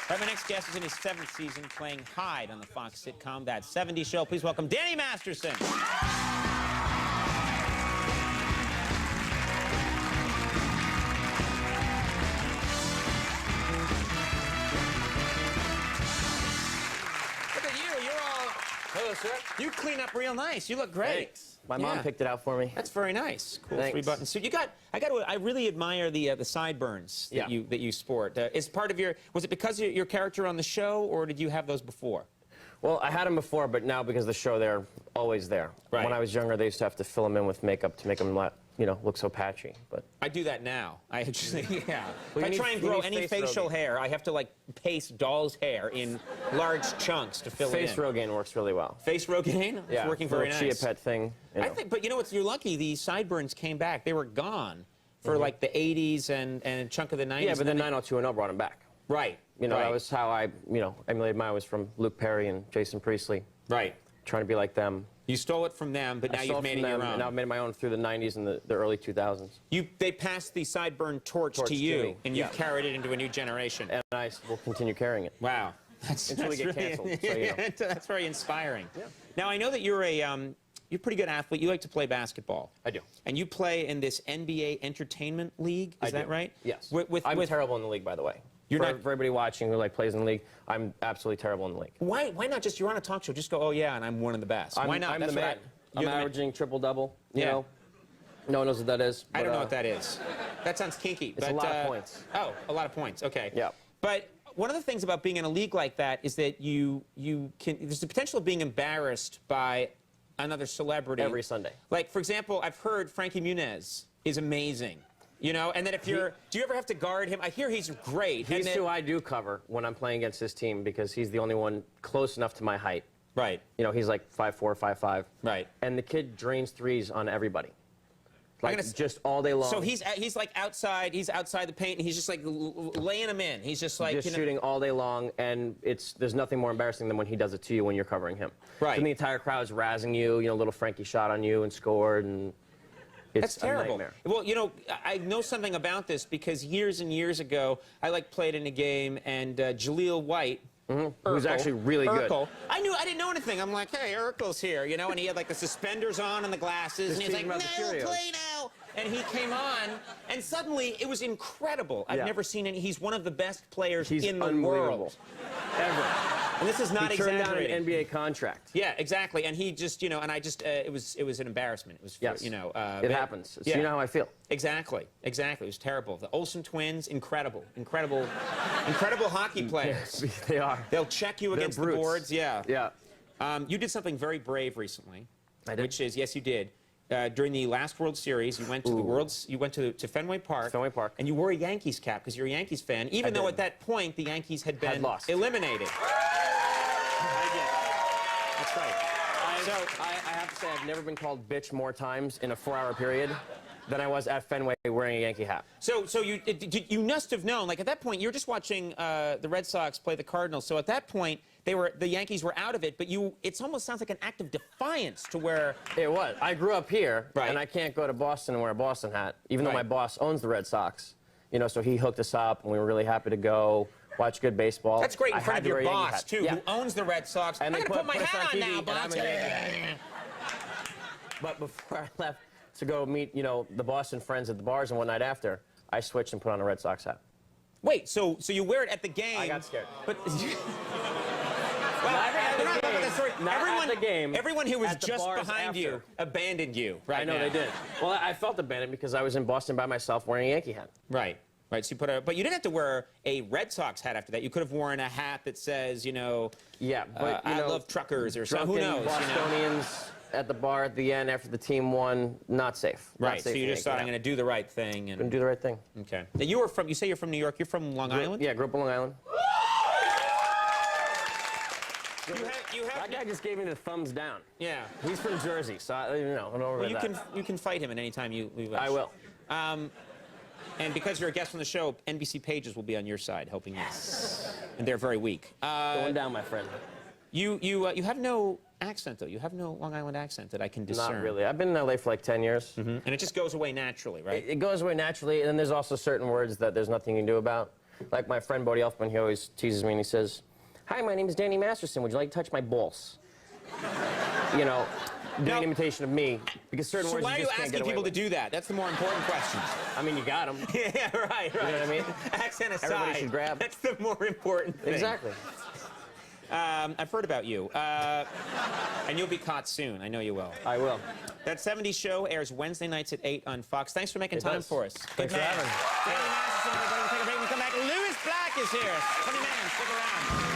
Right, my next guest is in his 7th season playing Hyde on the Fox sitcom That 70s Show. Please welcome Danny Masterson. Look at you. You're all... Hello, sir. You clean up real nice. You look great. Thanks. My mom picked it out for me. That's very nice. Cool. Thanks. 3-button suit. I really admire the sideburns that you sport. Is part of was it because of your character on the show, or did you have those before? Well, I had them before, but now because of the show, they're always there. Right. When I was younger, they used to have to fill them in with makeup to make them, look so patchy. But I do that now. I actually, yeah. Well, if I try and grow any facial hair, I have to paste doll's hair in large chunks to fill it in. Face Rogaine works really well. Face Rogaine? Yeah, it's working very nice. Chia Pet thing. You know. I think, but you know what? You're lucky. The sideburns came back. They were gone for like the 80s and a chunk of the 90s. Yeah, but then 90210 brought them back. Right. That was how I, emulated mine. I was from Luke Perry and Jason Priestley. Right. Trying to be like them. You stole it from them, but now you've made it your own. And now I've made it my own through the 90s and the early 2000s. They passed the sideburn torch to you, and you've carried it into a new generation. And I will continue carrying it. Wow. Until we get canceled. So, that's very inspiring. Yeah. Now, I know that you're a pretty good athlete. You like to play basketball. I do. And you play in this NBA Entertainment League, is that right? Yes. I'm terrible in the league, by the way. For everybody watching who plays in the league, I'm absolutely terrible in the league. Why not just, you're on a talk show, just go, oh yeah, and I'm one of the best. Why not? I'm the man. I'm averaging triple-double, you know. No one knows what that is. I don't know what that is. That sounds kinky. It's a lot of points. Oh, a lot of points, okay. Yeah. But one of the things about being in a league like that is that there's the potential of being embarrassed by another celebrity. Every Sunday. Like, for example, I've heard Frankie Muniz is amazing. You know, and then if do you ever have to guard him? I hear he's great. He's who I do cover when I'm playing against his team because he's the only one close enough to my height. Right. You know, he's like 5'4", 5'5". Right. And the kid drains threes on everybody. Just all day long. So he's like outside. He's outside the paint, and he's just like laying them in. He's just like shooting all day long, and there's nothing more embarrassing than when he does it to you when you're covering him. Right. And the entire crowd's razzing you. You know, little Frankie shot on you and scored, and that's terrible. A nightmare. Well, you know, I know something about this because years and years ago, I played in a game, and Jaleel White, who's actually really good. I didn't know anything. I'm like, hey, Urkel's here, you know, and he had the suspenders on and the glasses, and he was like, no, play now. And he came on, and suddenly it was incredible. I've never seen any. He's one of the best players in the world ever. And this is not exaggerating. He turned down an NBA contract. Yeah, exactly. And he just, you know, and it was an embarrassment. It was, you know, it happens. So you know how I feel. Exactly. Exactly. It was terrible. The Olsen twins, incredible hockey players. Yeah, they are. They'll check you against the boards. Yeah. Yeah. You did something very brave recently. I did. Which is, yes, you did. During the last World Series, you went to to Fenway Park. Fenway Park. And you wore a Yankees cap because you're a Yankees fan, even though at that point the Yankees had been eliminated. I did. That's right. I have to say I've never been called bitch more times in a 4-hour period than I was at Fenway wearing a Yankee hat. So you must have known, like at that point, you're just watching the Red Sox play the Cardinals. So at that point, the Yankees were out of it, but it almost sounds like an act of defiance to wear. It was. I grew up here, and I can't go to Boston and wear a Boston hat, even though my boss owns the Red Sox. You know, so he hooked us up, and we were really happy to go watch good baseball. That's great in front of your boss, too, who owns the Red Sox. And I'm going to put my hat on now, boss. But before I left to go meet, you know, the Boston friends at the bars and whatnot after, I switched and put on a Red Sox hat. Wait, so you wear it at the game? I got scared. But everyone who was just behind you abandoned you right now. I know they did. Well, I felt abandoned because I was in Boston by myself wearing a Yankee hat. Right. Right, so but you didn't have to wear a Red Sox hat after that. You could have worn a hat that says, you know, but I love truckers or something. Who knows? Bostonians at the bar at the end after the team won, not safe. Right, so you just thought, I'm going to do the right thing. I'm going to do the right thing. Okay. Now, you say you're from New York. You're from Long Island? Yeah, grew up in Long Island. That guy just gave me the thumbs down. Yeah. He's from Jersey, so I don't know well, you can fight him at any time you wish. I will. And because you're a guest on the show, NBC pages will be on your side, helping you. And they're very weak. Going down, my friend. You have no accent, though. You have no Long Island accent that I can discern. Not really. I've been in L.A. for like 10 years. And it just goes away naturally, right? It goes away naturally, and then there's also certain words that there's nothing you can do about. Like my friend Bodie Elfman, he always teases me and he says, "Hi, my name is Danny Masterson. Would you like to touch my balls?" You know, doing an imitation of me, because certain words why you are just you can't asking get away people with. to do that? That's the more important question. I mean, you got them. Yeah, right. You know what I mean? Accent aside, Everybody should grab. that's the more important thing. Exactly. I've heard about you. And you'll be caught soon. I know you will. I will. That 70s show airs Wednesday nights at 8 on Fox. Thanks for making time for us. Thanks for having me. Danny Masterson, everybody. We'll take a break. When we come back, Louis Black is here. Funny man, stick around.